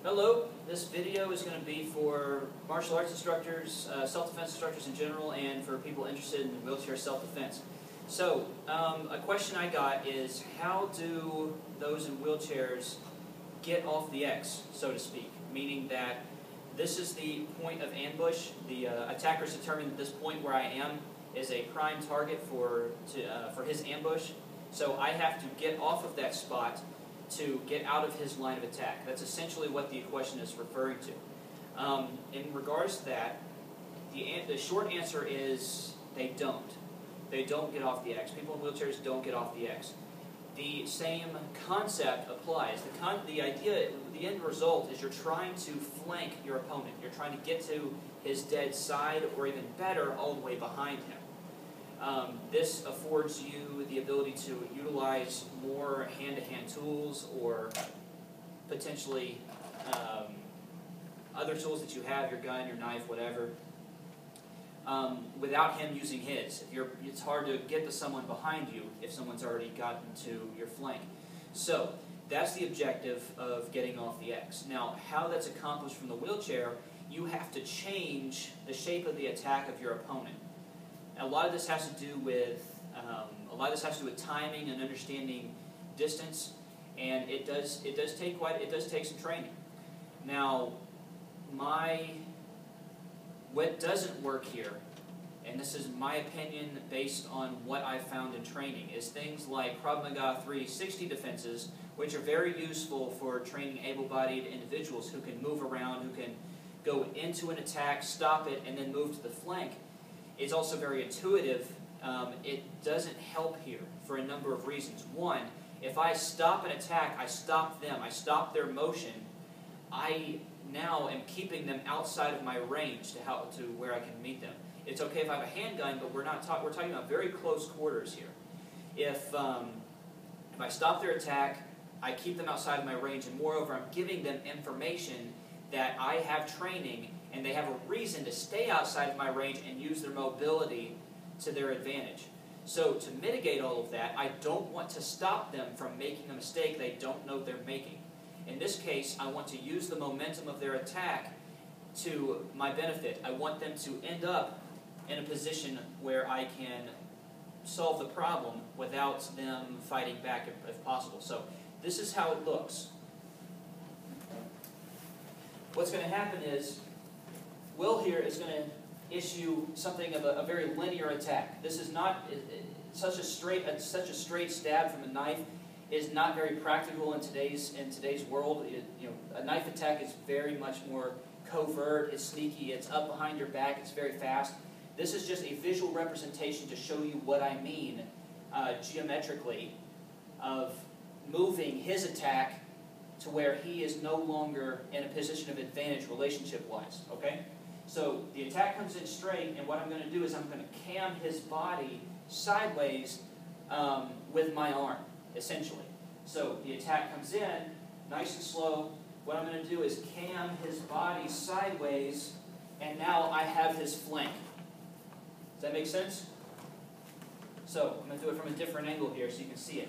Hello, this video is going to be for martial arts instructors, self-defense instructors in general, and for people interested in wheelchair self-defense. So, a question I got is, how do those in wheelchairs get off the X, so to speak? Meaning that this is the point of ambush. The attackers determine that this point where I am is a prime target for his ambush. So I have to get off of that spot to get out of his line of attack. That's essentially what the question is referring to. In regards to that, the short answer is they don't. They don't get off the X. People in wheelchairs don't get off the X. The same concept applies. The idea, the end result is you're trying to flank your opponent. You're trying to get to his dead side, or even better, all the way behind him. This affords you the ability to utilize more hand-to-hand tools, or potentially other tools that you have, your gun, your knife, whatever, without him using his. It's hard to get to someone behind you if someone's already gotten to your flank. So that's the objective of getting off the X. Now, how that's accomplished from the wheelchair, you have to change the shape of the attack of your opponent. A lot of this has to do with timing and understanding distance, and it does take some training. Now, what doesn't work here, and this is my opinion based on what I've found in training, is things like Krav Maga 360 defenses, which are very useful for training able-bodied individuals who can move around, who can go into an attack, stop it, and then move to the flank. It's also very intuitive. It doesn't help here for a number of reasons. One, if I stop an attack, I stop them, I stop their motion, I now am keeping them outside of my range to where I can meet them. It's okay if I have a handgun, but we're talking about very close quarters here. If I stop their attack, I keep them outside of my range, and moreover, I'm giving them information that I have training, and they have a reason to stay outside of my range and use their mobility to their advantage. So to mitigate all of that, I don't want to stop them from making a mistake they don't know they're making. In this case, I want to use the momentum of their attack to my benefit. I want them to end up in a position where I can solve the problem without them fighting back if possible. So this is how it looks. What's going to happen is, Will here is going to issue something of a very linear attack. This is not such a straight stab from a knife is not very practical in today's world. A knife attack is very much more covert. It's sneaky. It's up behind your back. It's very fast. This is just a visual representation to show you what I mean geometrically of moving his attack to where he is no longer in a position of advantage relationship-wise. Okay? So the attack comes in straight, and what I'm going to do is I'm going to cam his body sideways with my arm, essentially. So the attack comes in, nice and slow. What I'm going to do is cam his body sideways, and now I have his flank. Does that make sense? So I'm going to do it from a different angle here so you can see it.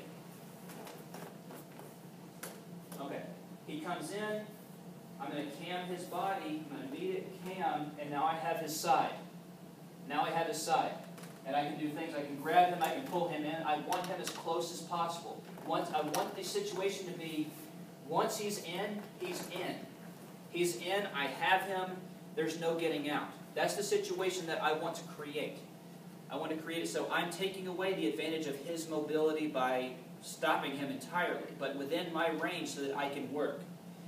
Okay. He comes in. I'm going to cam his body, I'm going to meet it, cam, and now I have his side. Now I have his side. And I can do things, I can grab him, I can pull him in. I want him as close as possible. I want the situation to be, once he's in, he's in. He's in, I have him, there's no getting out. That's the situation that I want to create. I want to create it so I'm taking away the advantage of his mobility by stopping him entirely, but within my range so that I can work.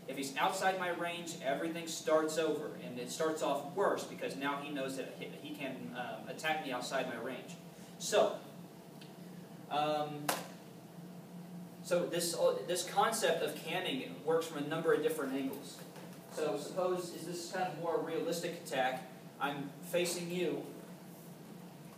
If he's outside my range, everything starts over, and it starts off worse because now he knows that he can attack me outside my range. So, this concept of camming works from a number of different angles. So suppose is this kind of more realistic attack? I'm facing you,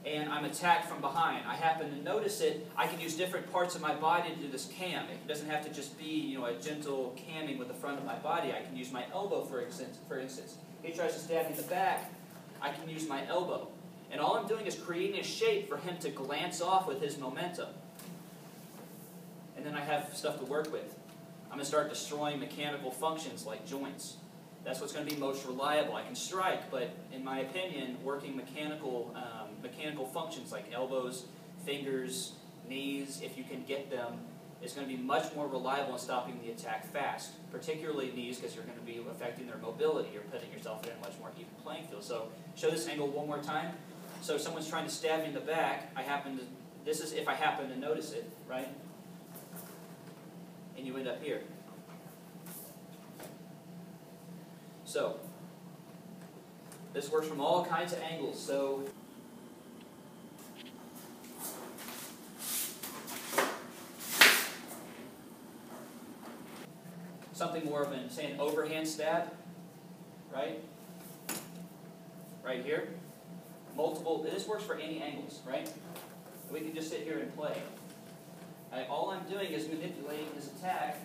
and I'm attacked from behind. I happen to notice it. I can use different parts of my body to do this cam. It doesn't have to just be, a gentle camming with the front of my body. I can use my elbow, for instance. He tries to stab me in the back. I can use my elbow. And all I'm doing is creating a shape for him to glance off with his momentum. And then I have stuff to work with. I'm going to start destroying mechanical functions like joints. That's what's going to be most reliable. I can strike, but in my opinion, working mechanical functions like elbows, fingers, knees, if you can get them, is going to be much more reliable in stopping the attack fast, particularly knees, because you're going to be affecting their mobility. You're putting yourself in a much more even playing field. So show this angle one more time. So if someone's trying to stab me in the back, this is if I happen to notice it, right? And you end up here. So this works from all kinds of angles. So something more of say an overhand stab, right? Right here. Multiple, this works for any angles, right? We can just sit here and play. Right? All I'm doing is manipulating his attack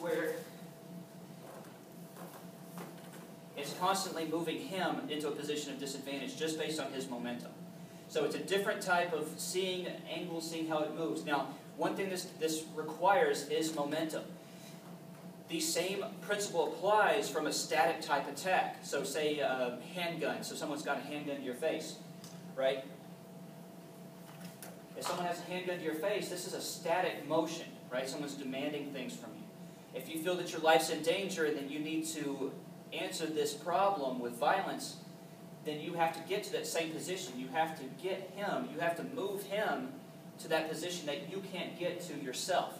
where it's constantly moving him into a position of disadvantage just based on his momentum. So it's a different type of seeing angles, seeing how it moves. Now, one thing this requires is momentum. The same principle applies from a static type attack. So say a handgun. So someone's got a handgun to your face, right? If someone has a handgun to your face, this is a static motion, right? Someone's demanding things from you. If you feel that your life's in danger and then you need to answer this problem with violence, then you have to get to that same position. You have to get him, you have to move him to that position that you can't get to yourself,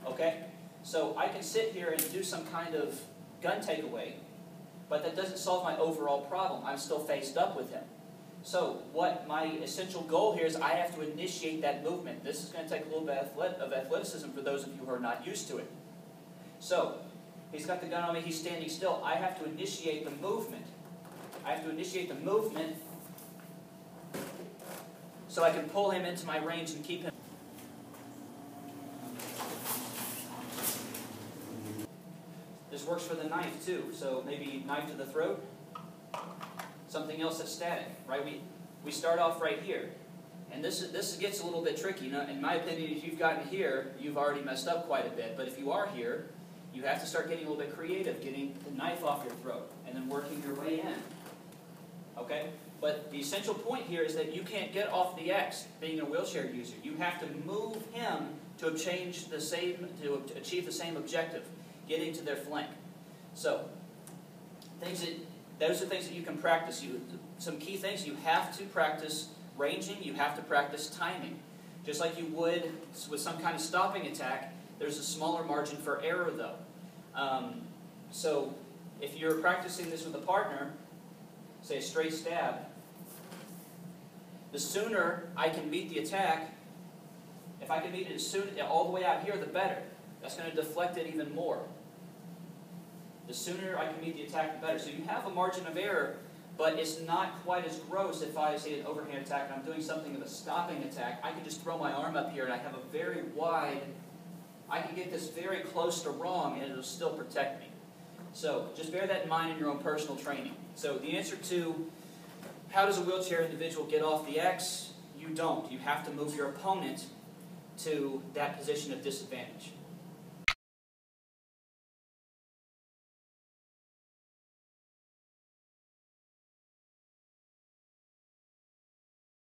okay? So I can sit here and do some kind of gun takeaway, but that doesn't solve my overall problem. I'm still faced up with him. So what my essential goal here is I have to initiate that movement. This is going to take a little bit of athleticism for those of you who are not used to it. So he's got the gun on me, he's standing still. I have to initiate the movement. I have to initiate the movement so I can pull him into my range and keep him. This works for the knife too. So maybe knife to the throat. Something else that's static, right? We start off right here. And this gets a little bit tricky. Now, in my opinion, if you've gotten here, you've already messed up quite a bit. But if you are here, you have to start getting a little bit creative, getting the knife off your throat, and then working your way in. Okay? But the essential point here is that you can't get off the X being a wheelchair user. You have to move him to achieve the same objective, getting to their flank. So, those are things that you can practice. Some key things, you have to practice ranging, you have to practice timing. Just like you would with some kind of stopping attack, there's a smaller margin for error though. So if you're practicing this with a partner, say a straight stab, the sooner I can meet the attack, if I can meet it all the way out here, the better. That's going to deflect it even more. The sooner I can meet the attack, the better. So you have a margin of error, but it's not quite as gross if I say an overhand attack and I'm doing something of a stopping attack. I can just throw my arm up here and I have a very wide, I can get this very close to wrong and it'll still protect me. So just bear that in mind in your own personal training. So the answer to how does a wheelchair individual get off the X? You don't. You have to move your opponent to that position of disadvantage.